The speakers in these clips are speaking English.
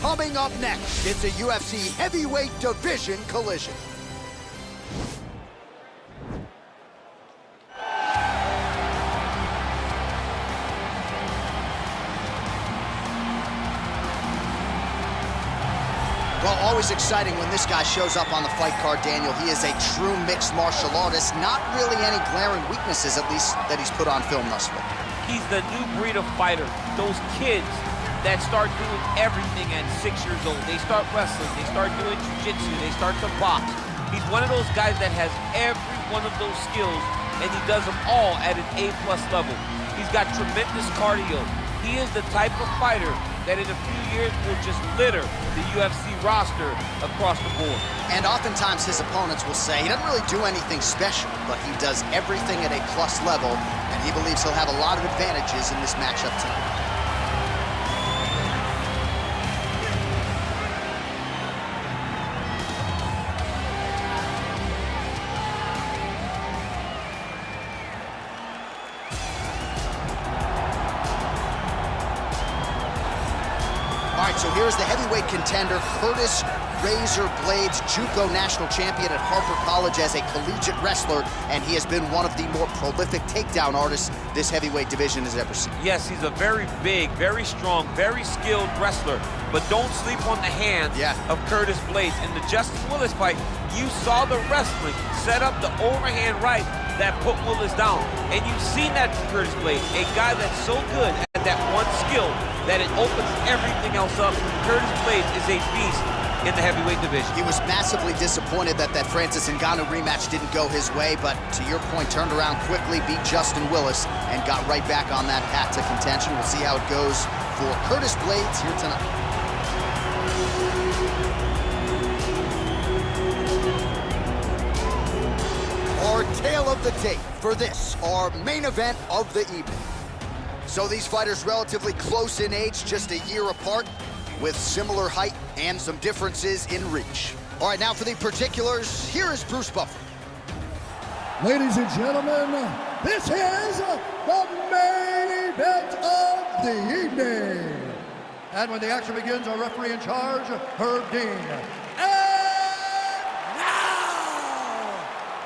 Coming up next, it's a UFC heavyweight division collision. Well, always exciting when this guy shows up on the fight card, Daniel. He is a true mixed martial artist. Not really any glaring weaknesses, at least, that he's put on film thus far. He's the new breed of fighter. Those kids that start doing everything at 6 years old. They start wrestling, they start doing jiu-jitsu, they start to box. He's one of those guys that has every one of those skills, and he does them all at an A+ level. He's got tremendous cardio. He is the type of fighter that in a few years will just litter the UFC roster across the board. And oftentimes his opponents will say he doesn't really do anything special, but he does everything at a plus level, and he believes he'll have a lot of advantages in this matchup tonight. All right, so here's the heavyweight contender, Curtis Razor Blaydes, JUCO national champion at Harper College as a collegiate wrestler, and he has been one of the more prolific takedown artists this heavyweight division has ever seen. Yes, he's a very big, very strong, very skilled wrestler, but don't sleep on the hands of Curtis Blaydes. In the Justin Willis fight, you saw the wrestling set up the overhand right that put Willis down, and you've seen that from Curtis Blaydes, a guy that's so good at that one skill that it opens everything else up. Curtis Blaydes is a beast in the heavyweight division. He was massively disappointed that Francis Ngannou rematch didn't go his way, but to your point, turned around quickly, beat Justin Willis, and got right back on that path to contention. We'll see how it goes for Curtis Blaydes here tonight. Our tale of the tape for this, our main event of the evening. So these fighters relatively close in age, just a year apart, with similar height and some differences in reach. All right, now for the particulars, here is Bruce Buffer. Ladies and gentlemen, this is the main event of the evening. And when the action begins, our referee in charge, Herb Dean. And now,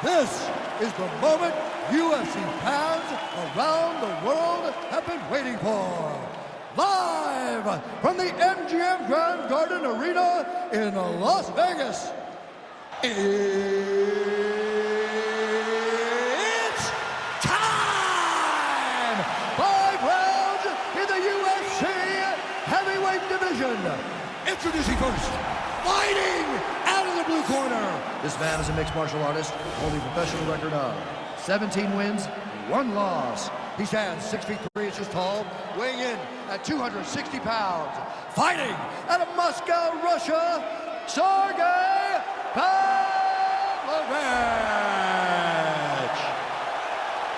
this is the moment UFC fans around the world have been waiting for. Live from the MGM Grand Garden Arena in Las Vegas, it's time! 5 rounds in the UFC heavyweight division. Introducing first, fighting out of the blue corner. This man is a mixed martial artist, holding a professional record of 17 wins, 1 loss. He stands 6 feet 3 inches tall, weighing in at 260 pounds. Fighting out of Moscow, Russia, Sergei Pavlovich.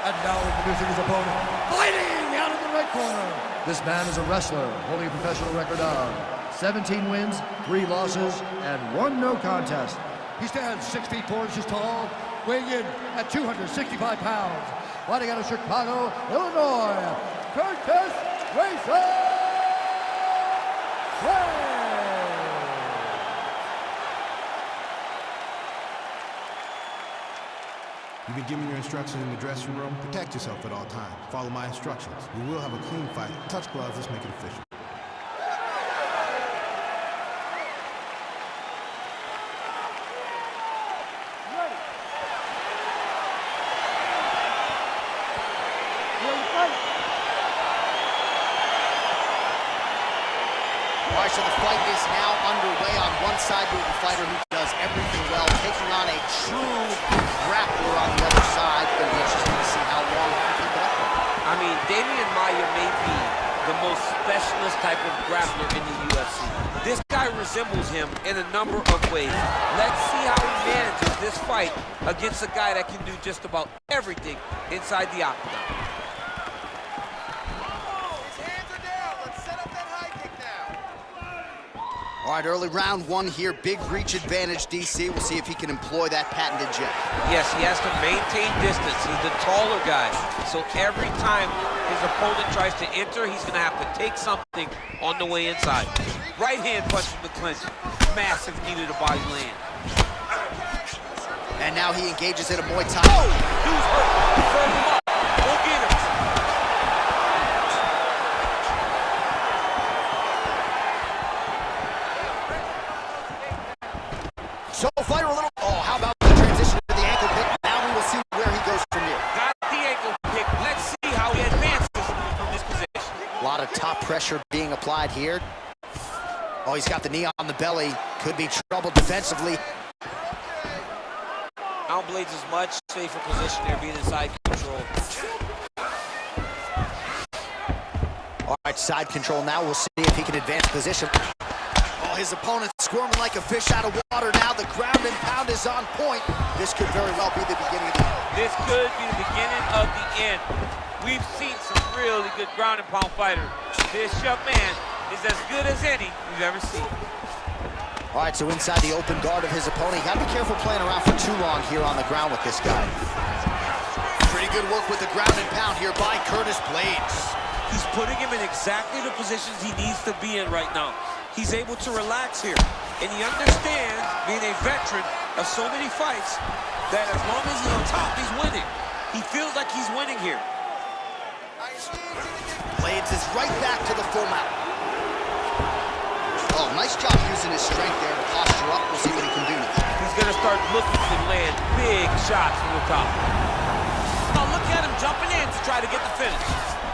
And now introducing his opponent, fighting out of the red corner. This man is a wrestler, holding a professional record of 17 wins, 3 losses, and 1 no contest. He stands 6 feet 4 inches tall, weighing in at 265 pounds. Fighting out of Chicago, Illinois, Curtis Razor Blaydes. You've been given your instructions in the dressing room. Protect yourself at all times. Follow my instructions. We will have a clean fight. Touch gloves, let's make it official. All right, so the fight is now underway. On one side, we have a fighter who does everything well, taking on a true grappler on the other side. It's going to be interesting to see how long he can keep it up. I mean, Damian Maia may be the most specialist type of grappler in the UFC. This guy resembles him in a number of ways. Let's see how he manages this fight against a guy that can do just about everything inside the octagon. All right, early round 1 here, big reach advantage, DC. We'll see if he can employ that patented jet. Yes, he has to maintain distance. He's the taller guy. So every time his opponent tries to enter, he's going to have to take something on the way inside. Right hand punch from the clinch. Massive knee to the body land. And now he engages in a Muay Thai. Oh! Dude's hurt. Serve him up. Go get him. So fighter a little. Oh, how about the transition to the ankle pick? Now we will see where he goes from here. Got the ankle pick. Let's see how he advances from this position. A lot of top pressure being applied here. Oh, he's got the knee on the belly. Could be trouble defensively. Now Blaydes is much safer position there, being in side control. All right, side control now. We'll see if he can advance position. Oh, his opponent squirming like a fish out of water now. The ground and pound is on point. This could very well be the beginning of the end. This could be the beginning of the end. We've seen some really good ground and pound fighters. This young man is as good as any we've ever seen. All right, so inside the open guard of his opponent. You gotta be careful playing around for too long here on the ground with this guy. Pretty good work with the ground and pound here by Curtis Blaydes. He's putting him in exactly the positions he needs to be in right now. He's able to relax here, and he understands, being a veteran of so many fights, that as long as he's on top, he's winning. He feels like he's winning here. Blaydes is right back to the full mount. Oh, nice job using his strength there to posture up. We'll see what he can do now. He's gonna start looking to land big shots from the top. Now look at him jumping in to try to get the finish.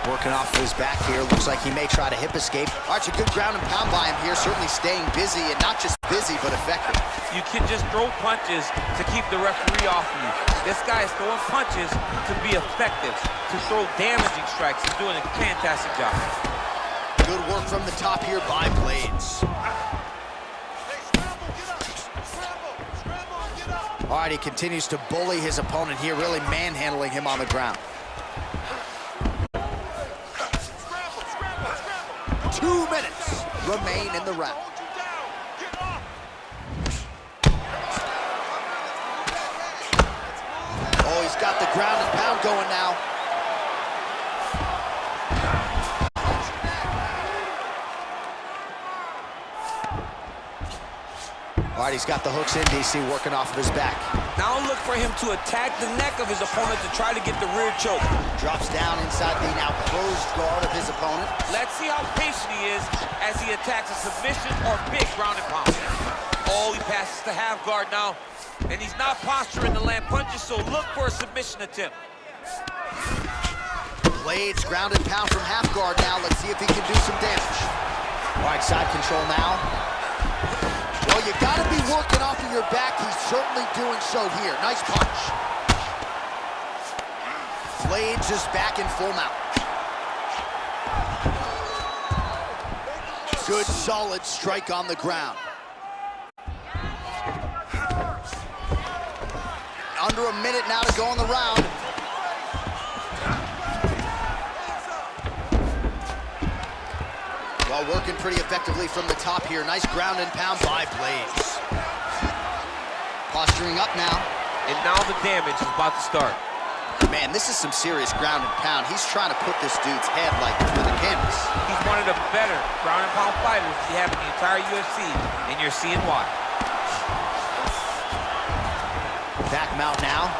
Working off of his back here. Looks like he may try to hip escape. All right, so good ground and pound by him here. Certainly staying busy, and not just busy, but effective. You can just throw punches to keep the referee off of you. This guy is throwing punches to be effective, to throw damaging strikes. He's doing a fantastic job. Good work from the top here by Blaydes. All right, he continues to bully his opponent here, really manhandling him on the ground. 2 minutes remain in the round. Oh, he's got the ground and pound going now. All right, he's got the hooks in, DC, working off of his back. Now look for him to attack the neck of his opponent to try to get the rear choke. Drops down inside the now closed guard of his opponent. Let's see how patient he is as he attacks a submission or big ground and pound. Oh, he passes the half guard now, and he's not posturing to land punches, so look for a submission attempt. Blaydes ground and pound from half guard now. Let's see if he can do some damage. All right, side control now. Well, you gotta be working off of your back. He's certainly doing so here. Nice punch. Blaydes is back in full mount. Good, solid strike on the ground. Under a minute now to go in the round. Well, working pretty effectively from the top here. Nice ground and pound by Blaydes. Posturing up now. And now the damage is about to start. Man, this is some serious ground and pound. He's trying to put this dude's head like through the canvas. He's one of the better ground and pound fighters we have in the entire UFC, and you're seeing why. Back mount now.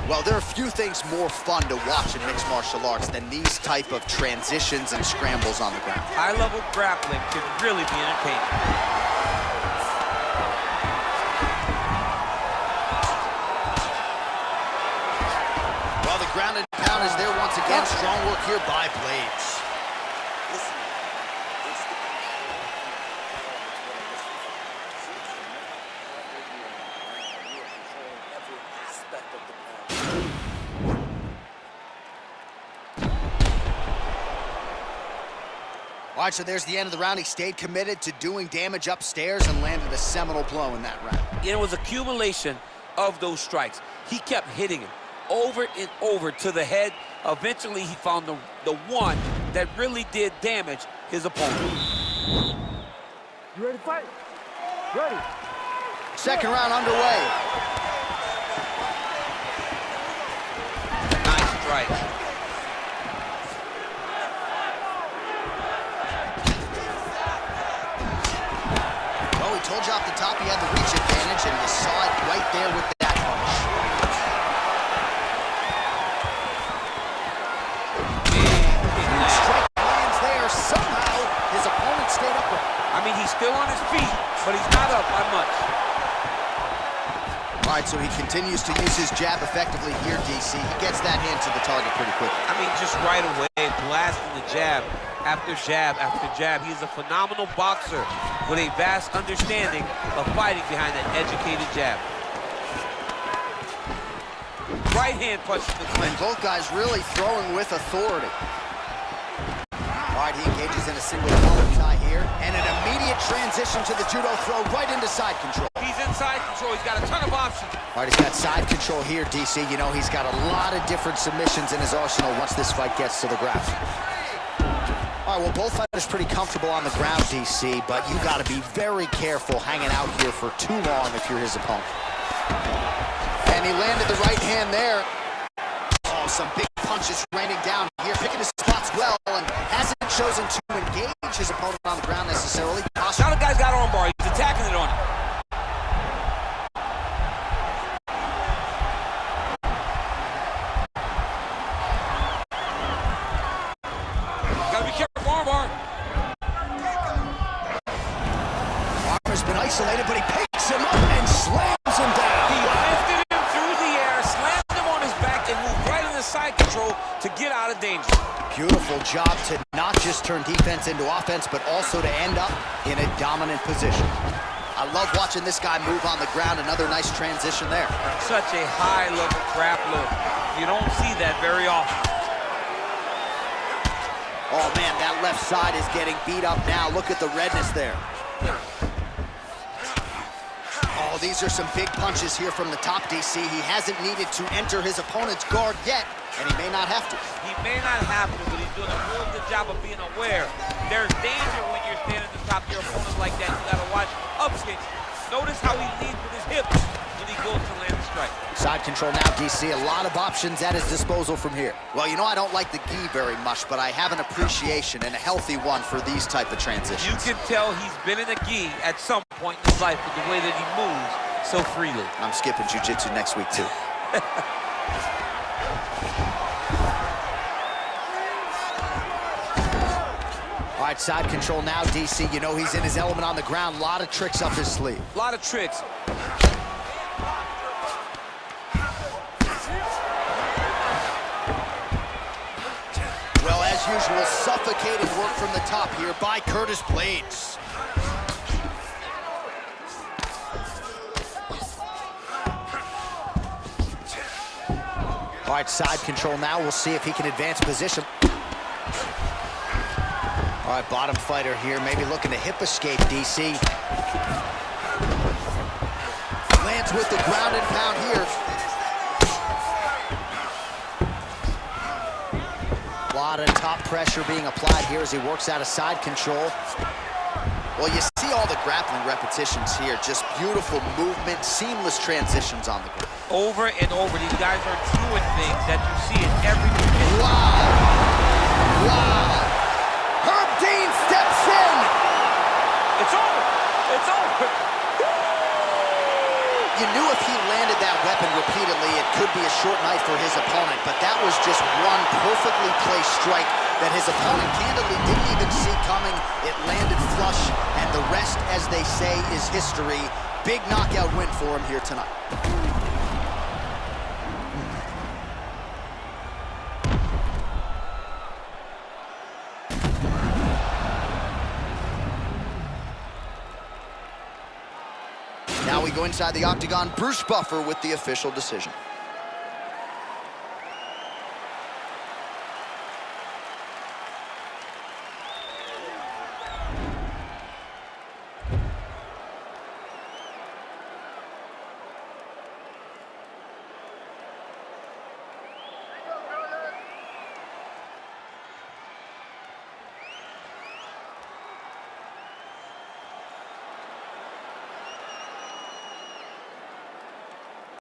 Well, there are few things more fun to watch in mixed martial arts than these type of transitions and scrambles on the ground. High-level grappling can really be entertaining. Well, the ground and pound is there once again. Strong work here by Blaydes. All right, so there's the end of the round. He stayed committed to doing damage upstairs and landed a seminal blow in that round. It was accumulation of those strikes. He kept hitting him over and over to the head. Eventually, he found the one that really did damage his opponent. You ready to fight? Ready. Second round underway. Nice right. Well, we told you off the top he had the reach advantage, and you saw it right there with that punch. Strike lands there. Somehow, his opponent stayed upright. I mean, he's still on his feet, but he's not up by much. All right, so he continues to use his jab effectively here, DC. He gets that hand to the target pretty quickly. I mean, just right away, blasting the jab after jab after jab. He's a phenomenal boxer with a vast understanding of fighting behind that educated jab. Right hand punch to the clinch. And both guys really throwing with authority. All right, he engages in a single collar tie here, and an immediate transition to the judo throw right into side control. He's inside control. He's got a ton of options. All right, he's got side control here, DC. You know, he's got a lot of different submissions in his arsenal once this fight gets to the ground. All right, well, both fighters pretty comfortable on the ground, DC, but you got to be very careful hanging out here for too long if you're his opponent. And he landed the right hand there. Oh, some big punches raining down here, picking his spots well, and hasn't chosen to engage his opponent on the ground necessarily. Now the guy's got arm bar. He's attacking it on him. Gotta be careful, arm bar. Armor's been isolated, but he picks him up and slams him down. He lifted him through the air, slammed him on his back, and moved right into side control to get out of danger. Beautiful job to not just turn defense into offense, but also to end up in a dominant position. I love watching this guy move on the ground. Another nice transition there. Such a high-level grappler. You don't see that very often. Oh, man, that left side is getting beat up now. Look at the redness there. Oh, these are some big punches here from the top, DC. He hasn't needed to enter his opponent's guard yet, and he may not have to. He may not have to, but he's doing a real good job of being aware. There's danger when you're standing at the top of your opponent like that. You gotta watch up kicks. Notice how he leads with his hips when he goes to land the strike. Side control now, DC. A lot of options at his disposal from here. Well, you know, I don't like the gi very much, but I have an appreciation and a healthy one for these type of transitions. You can tell he's been in a gi at some point in his life with the way that he moves so freely. I'm skipping jiu-jitsu next week, too. All right, side control now, DC. You know he's in his element on the ground. A lot of tricks up his sleeve. A lot of tricks. Well, as usual, suffocating work from the top here by Curtis Blaydes. All right, side control now. We'll see if he can advance position. All right, bottom fighter here, maybe looking to hip escape, DC. Lands with the ground and pound here. A lot of top pressure being applied here as he works out of side control. Well, you see all the grappling repetitions here. Just beautiful movement, seamless transitions on the ground. Over and over, these guys are doing things that you see in every movement. Wow! Wow! Herb Dean steps in! It's over! It's over! You knew if he landed that weapon repeatedly, it could be a short night for his opponent, but that was just one perfectly placed strike that his opponent candidly didn't even see coming. It landed flush, and the rest, as they say, is history. Big knockout win for him here tonight. Now we go inside the octagon. Bruce Buffer with the official decision.